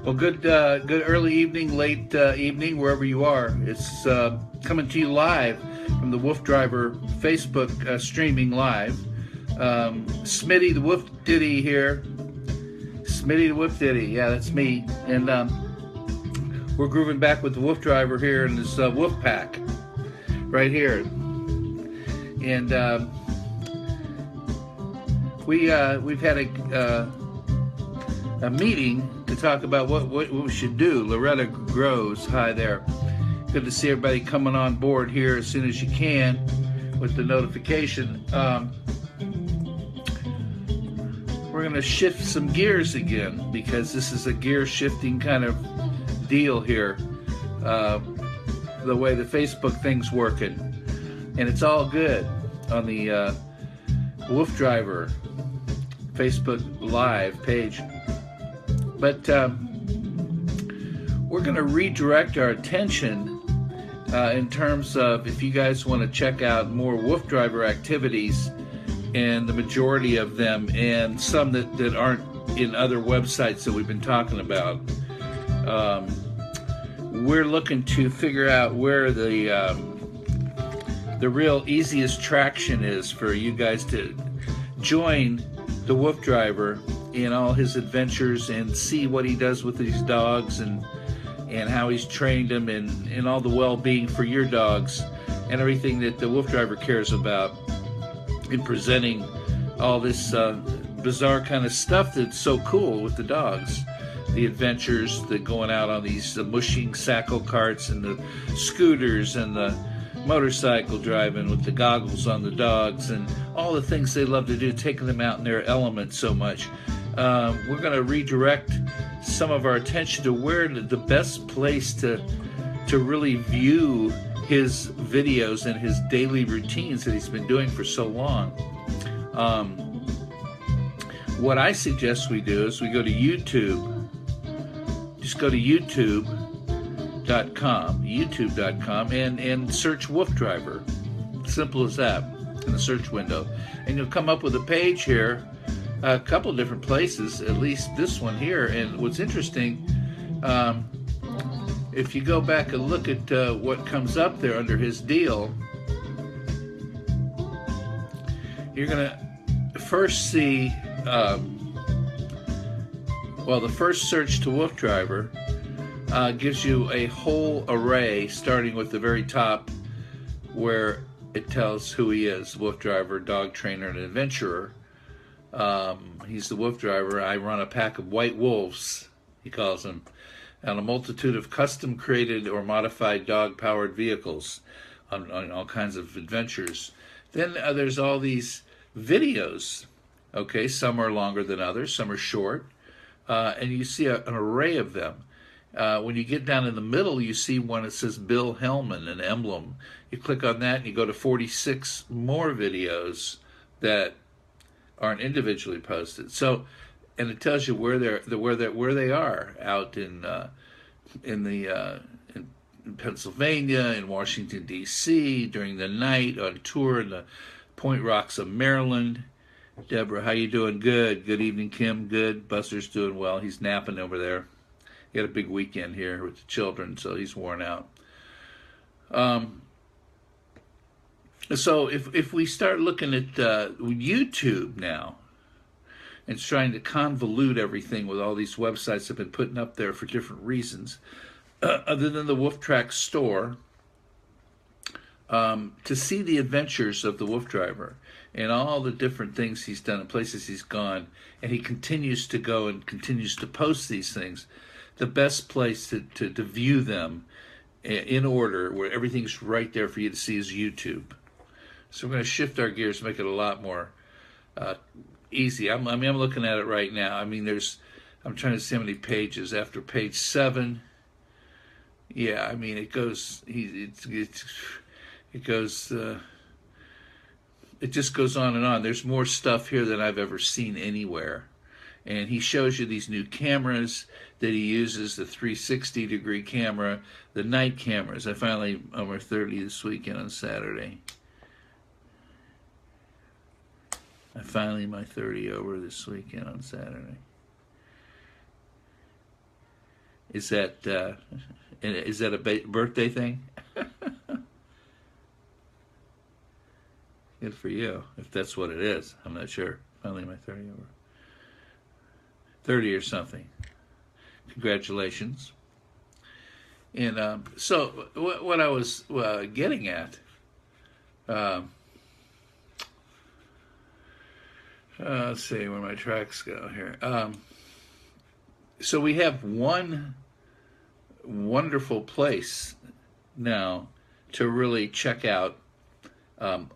Well, good early evening, late evening, wherever you are. It's coming to you live from the Wolf Driver Facebook streaming live. Smitty the Wolf Ditty here. Smitty the Wolf Ditty, yeah, that's me. And we're grooving back with the Wolf Driver here in this Wolf Pack right here. And we've had a meeting to talk about what we should do. Loretta Groves, hi there. Good to see everybody coming on board here as soon as you can with the notification. We're going to shift some gears again because this is a gear shifting kind of deal here. The way the Facebook thing's working. And it's all good on the Wolf Driver Facebook Live page. But we're going to redirect our attention in terms of if you guys want to check out more Wolf Driver activities, and the majority of them, and some that aren't in other websites that we've been talking about. We're looking to figure out where the real easiest traction is for you guys to join the Wolf Driver in all his adventures and see what he does with these dogs and how he's trained them and all the well-being for your dogs and everything that the Wolf Driver cares about in presenting all this bizarre kind of stuff that's so cool with the dogs. The adventures, the going out on these mushing sackle carts and the scooters and the motorcycle driving with the goggles on the dogs and all the things they love to do, taking them out in their element so much. We're going to redirect some of our attention to where the best place to really view his videos and his daily routines that he's been doing for so long. What I suggest we do is we go to YouTube. Just go to youtube.com and search Wolf Driver. Simple as that in the search window. And you'll come up with a page here, a couple different places, at least this one here. And what's interesting, if you go back and look at what comes up there under his deal, you're going to first see, the first search to Wolf Driver gives you a whole array, starting with the very top where it tells who he is: Wolf Driver, dog trainer, and adventurer. He's the Wolf Driver. I run a pack of white wolves, he calls them, and a multitude of custom created or modified dog powered vehicles on all kinds of adventures. Then there's all these videos. Okay, some are longer than others, some are short, and you see an array of them. When you get down in the middle, you see one that says Bill Hellman, an emblem. You click on that and you go to 46 more videos that aren't individually posted. So, and it tells you where they are out in Pennsylvania, in Washington D.C., during the night, on tour in the Point Rocks of Maryland. Deborah, how you doing? Good. Good evening, Kim. Good. Buster's doing well. He's napping over there. He had a big weekend here with the children, so he's worn out. So if we start looking at YouTube now and trying to convolute everything with all these websites that have been putting up there for different reasons, other than the Wolf Track store, to see the adventures of the Wolf Driver and all the different things he's done and places he's gone, and he continues to go and continues to post these things, the best place to view them in order, where everything's right there for you to see, is YouTube. So we're going to shift our gears, make it a lot more easy. I'm looking at it right now. I mean, I'm trying to see how many pages. After page 7, yeah, I mean, it goes, it just goes on and on. There's more stuff here than I've ever seen anywhere. And he shows you these new cameras that he uses, the 360-degree camera, the night cameras. I finally, over 30 this weekend on Saturday. I finally my 30 over this weekend on Saturday. Is that a birthday thing? Good for you, if that's what it is. I'm not sure. Finally, my 30 over. 30 or something. Congratulations. And so what I was getting at, let's see where my tracks go here. So we have one wonderful place now to really check out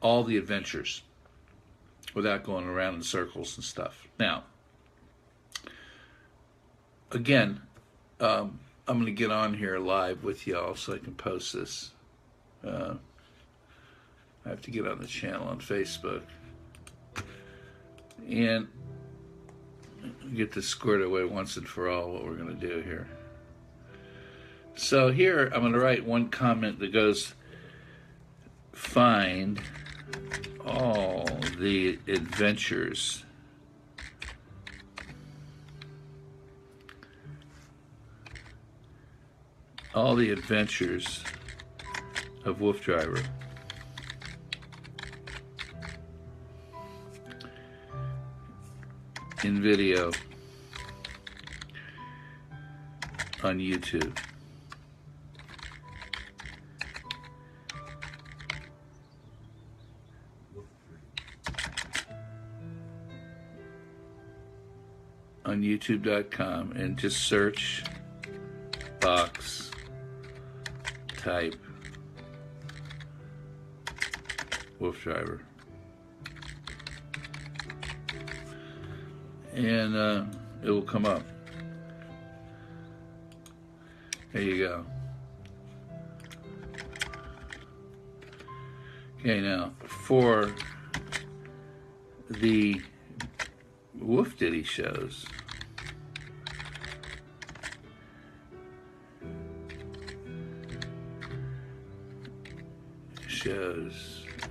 all the adventures without going around in circles and stuff. Now, again, I'm going to get on here live with y'all so I can post this. I have to get on the channel on Facebook and get this squared away once and for all, what we're going to do here. So here I'm going to write one comment that goes, find all the adventures of WooF Driver. In video on YouTube. On YouTube.com, and just search box type WooF Driver, and it will come up. There you go. Okay, now for the WooF Ditty shows,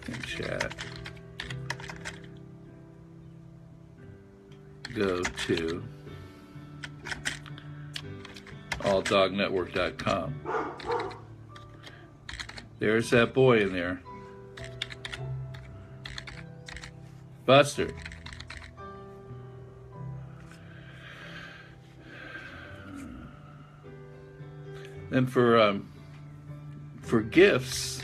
and chat, go to alldognetwork.com. There's that boy in there, Buster. Then for gifts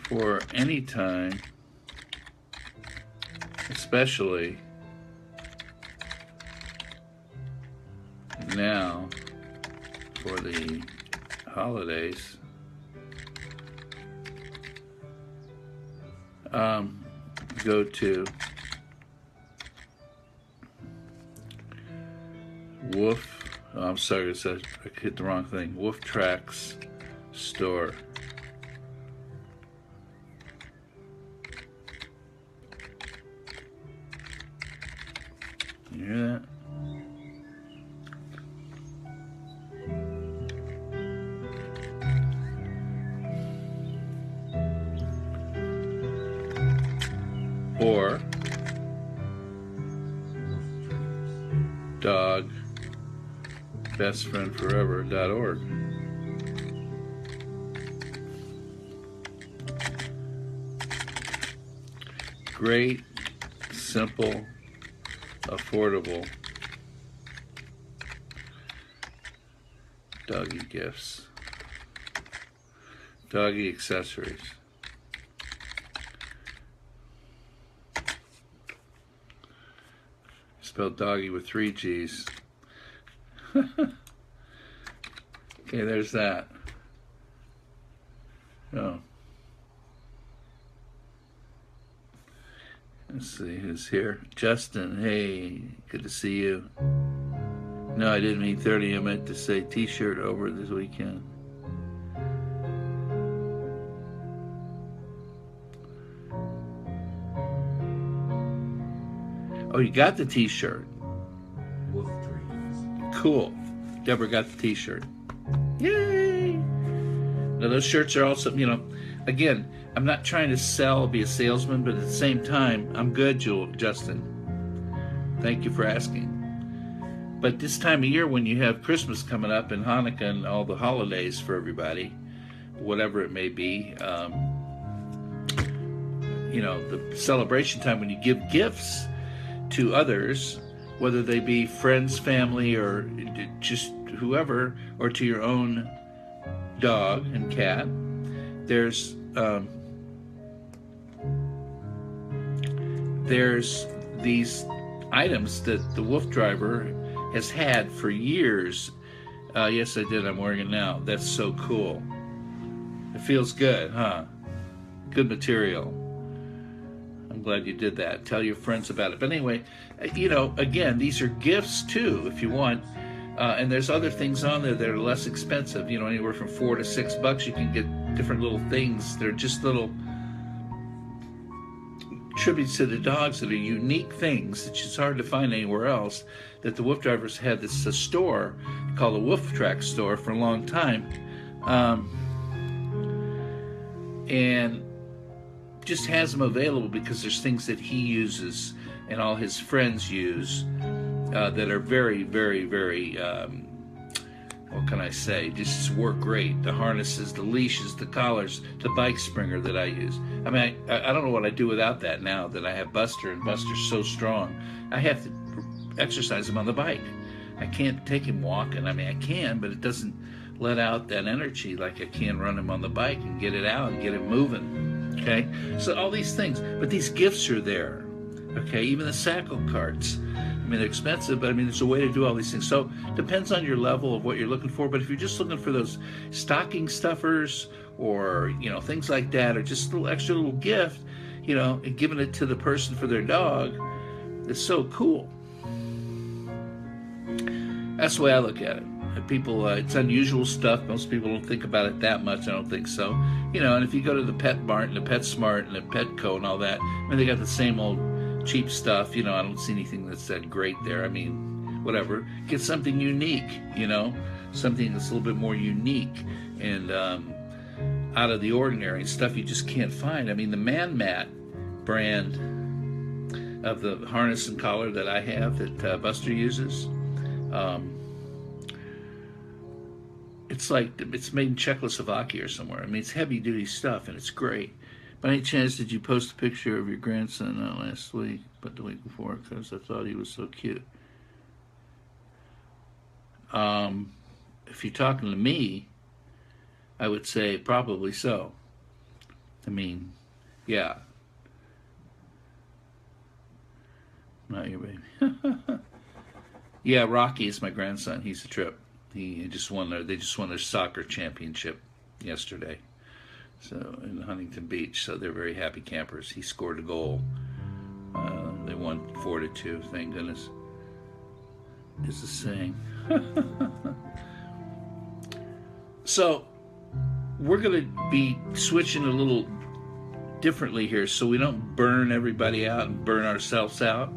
for any time, especially now for the holidays, go to WooF. Oh, I'm sorry, I hit the wrong thing. WooF Tracks store. You hear that? Or dogbestfriendforever.org. Great, simple, affordable doggy gifts, doggy accessories. Spelled doggy with 3 G's. Okay, there's that. Oh. Let's see who's here. Justin, hey, good to see you. No, I didn't mean 30. I meant to say t-shirt over this weekend. Oh, you got the t-shirt. Cool. Deborah got the t-shirt. Yay! Now those shirts are also, again, I'm not trying to sell, be a salesman, but at the same time, I'm good, Justin. Thank you for asking. But this time of year, when you have Christmas coming up and Hanukkah and all the holidays for everybody, whatever it may be, you know, the celebration time when you give gifts to others, whether they be friends, family, or just whoever, or to your own dog and cat, there's these items that the WooF driver has had for years. Yes, I did. I'm wearing it now. That's so cool. It feels good, huh? Good material. I'm glad you did that. Tell your friends about it. But anyway, you know, again, these are gifts too, if you want. And there's other things on there that are less expensive. You know, anywhere from $4 to $6. You can get different little things. They're just little tributes to the dogs that are unique things that it's hard to find anywhere else. That the WooF drivers had this store called a WooF Track store for a long time, and just has them available because there's things that he uses and all his friends use that are very, very, very, what can I say, just work great. The harnesses, the leashes, the collars, the bike springer that I use. I mean, I don't know what I'd do without that now that I have Buster, and Buster's so strong. I have to exercise him on the bike. I can't take him walking. I mean, I can, but it doesn't let out that energy like I can run him on the bike and get it out and get him moving. Okay? So all these things. But these gifts are there. Okay? Even the Sackle carts. I mean, they're expensive, but I mean, there's a way to do all these things. So it depends on your level of what you're looking for. But if you're just looking for those stocking stuffers or, you know, things like that, or just a little extra little gift, you know, and giving it to the person for their dog, it's so cool. That's the way I look at it. People, it's unusual stuff. Most people don't think about it that much. I don't think so. You know, and if you go to the Pet Mart and the PetSmart and the Petco and all that, I mean, they got the same old cheap stuff. You know, I don't see anything that's that great there. I mean, whatever. Get something unique, you know, something that's a little bit more unique and out of the ordinary, stuff you just can't find. I mean, the Man Mat brand of the harness and collar that I have that Buster uses, it's like it's made in Czechoslovakia or somewhere. I mean, it's heavy-duty stuff, and it's great. By any chance, did you post a picture of your grandson not last week, but the week before? Because I thought he was so cute. If you're talking to me, I would say probably so. I mean, yeah. Not your baby. Yeah, Rocky is my grandson. He's a trip. They just won their soccer championship yesterday. So in Huntington Beach, so they're very happy campers. He scored a goal. They won 4-2. Thank goodness. Is the saying. So we're going to be switching a little differently here, so we don't burn everybody out and burn ourselves out.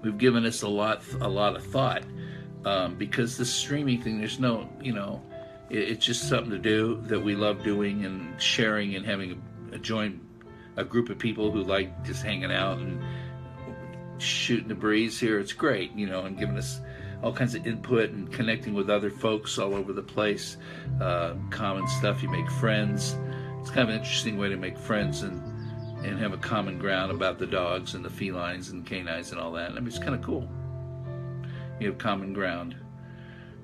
We've given this a lot of thought. Because this streaming thing, there's no, you know, it's just something to do that we love doing and sharing and having a group of people who like just hanging out and shooting the breeze here. It's great, you know, and giving us all kinds of input and connecting with other folks all over the place. Common stuff, you make friends. It's kind of an interesting way to make friends and have a common ground about the dogs and the felines and canines and all that. I mean, it's kind of cool. You have common ground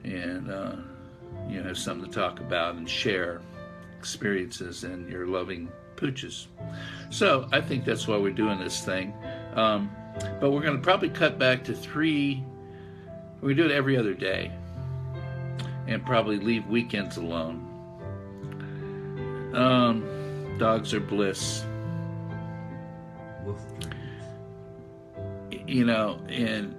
and you have something to talk about and share experiences and your loving pooches. So I think that's why we're doing this thing. But we're going to probably cut back to 3. We're going to do it every other day and probably leave weekends alone. Dogs are bliss. You know, and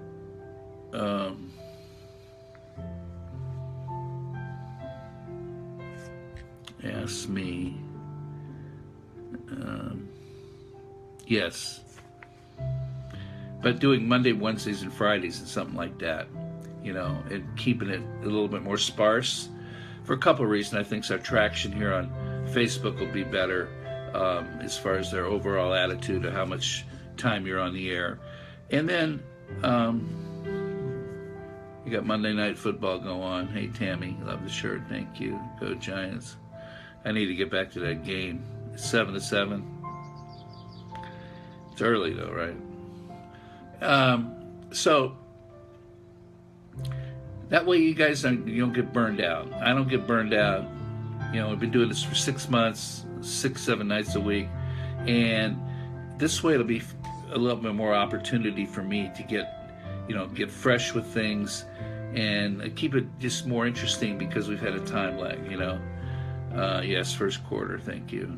ask me. Yes. But doing Monday, Wednesdays, and Fridays and something like that, you know, and keeping it a little bit more sparse for a couple of reasons. I think our traction here on Facebook will be better as far as their overall attitude of how much time you're on the air. And then You got Monday Night Football go on. Hey, Tammy, love the shirt. Thank you. Go Giants. I need to get back to that game. 7-7. It's early, though, right? So that way you guys you don't get burned out. I don't get burned out. You know, I've been doing this for 6 months, 6-7 nights a week. And this way it'll be a little bit more opportunity for me to get fresh with things and keep it just more interesting because we've had a time lag, you know. Yes, first quarter, thank you.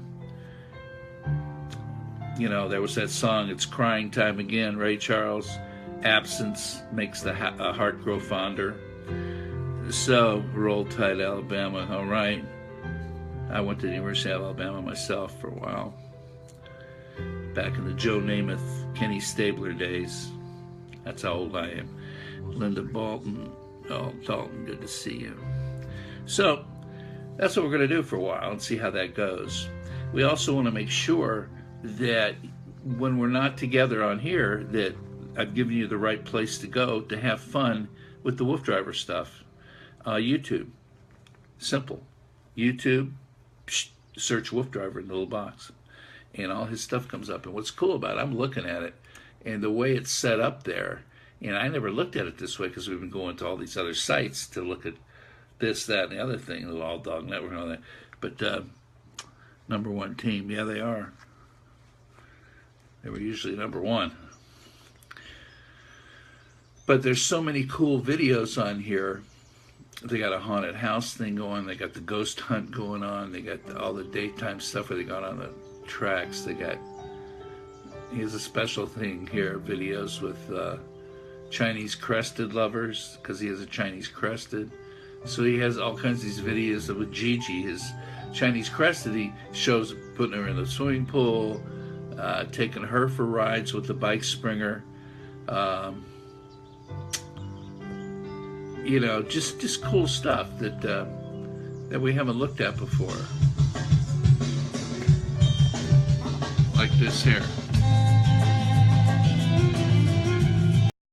You know, there was that song, It's Crying Time Again, Ray Charles. Absence makes the heart grow fonder. So, Roll Tide, Alabama, all right. I went to the University of Alabama myself for a while. Back in the Joe Namath, Kenny Stabler days. That's how old I am. Linda Bolton. Oh, Dalton, good to see you. So, that's what we're going to do for a while and see how that goes. We also want to make sure that when we're not together on here, that I've given you the right place to go to have fun with the WooF Driver stuff. YouTube. Simple. YouTube, search WooF Driver in the little box. And all his stuff comes up. And what's cool about it, I'm looking at it, and the way it's set up there, and I never looked at it this way because we've been going to all these other sites to look at this, that, and the other thing, the All Dog Network and all that. But number one team, yeah, they are. They were usually number one. But there's so many cool videos on here. They got a haunted house thing going. They got the ghost hunt going on. They got all the daytime stuff where they got on the tracks. He has a special thing here, videos with Chinese crested lovers, because he has a Chinese crested. So he has all kinds of these videos with Gigi, his Chinese crested. He shows putting her in the swimming pool, taking her for rides with the bike springer. You know, just cool stuff that we haven't looked at before. Like this here.